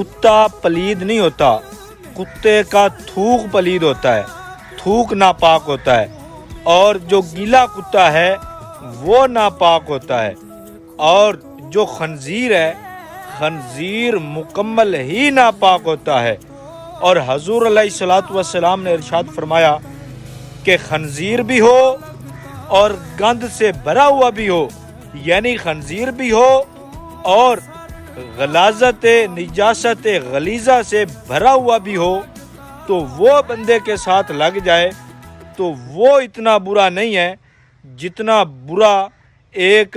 کتا پلید نہیں ہوتا، کتے کا تھوک پلید ہوتا ہے، تھوک ناپاک ہوتا ہے، اور جو گیلا کتا ہے وہ ناپاک ہوتا ہے، اور جو خنزیر ہے خنزیر مکمل ہی ناپاک ہوتا ہے۔ اور حضور علیہ الصلوۃ والسلام نے ارشاد فرمایا کہ خنزیر بھی ہو اور گند سے بھرا ہوا بھی ہو، یعنی خنزیر بھی ہو اور غلاظت نجاست غلیظہ سے بھرا ہوا بھی ہو، تو وہ بندے کے ساتھ لگ جائے تو وہ اتنا برا نہیں ہے جتنا برا ایک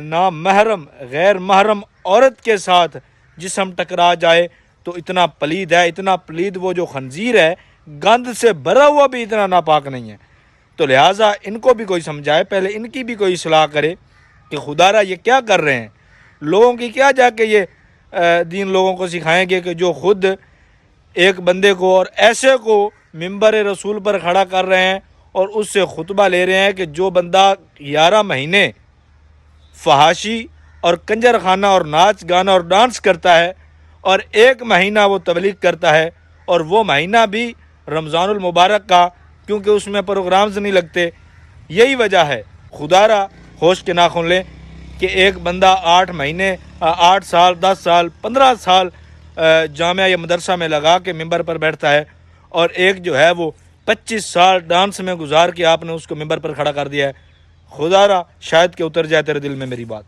نامحرم غیر محرم عورت کے ساتھ جسم ٹکرا جائے تو اتنا پلید ہے، اتنا پلید وہ جو خنزیر ہے، گند سے بھرا ہوا بھی اتنا ناپاک نہیں ہے۔ تو لہٰذا ان کو بھی کوئی سمجھائے، پہلے ان کی بھی کوئی اصلاح کرے کہ خدا را یہ کیا کر رہے ہیں، لوگوں کی کیا جا کے یہ دین لوگوں کو سکھائیں گے کہ جو خود ایک بندے کو اور ایسے کو منبر رسول پر کھڑا کر رہے ہیں اور اس سے خطبہ لے رہے ہیں کہ جو بندہ 11 مہینے فحاشی اور کنجر خانہ اور ناچ گانا اور ڈانس کرتا ہے اور 1 مہینہ وہ تبلیغ کرتا ہے، اور وہ مہینہ بھی رمضان المبارک کا، کیونکہ اس میں پروگرامز نہیں لگتے۔ یہی وجہ ہے، خدا را ہوش کے ناخن لیں کہ ایک بندہ 8 مہینے 8 سال 10 سال 15 سال جامعہ یا مدرسہ میں لگا کے ممبر پر بیٹھتا ہے، اور ایک جو ہے وہ 25 سال ڈانس میں گزار کے آپ نے اس کو ممبر پر کھڑا کر دیا ہے۔ خدا را شاید کہ اتر جائے تیرے دل میں میری بات۔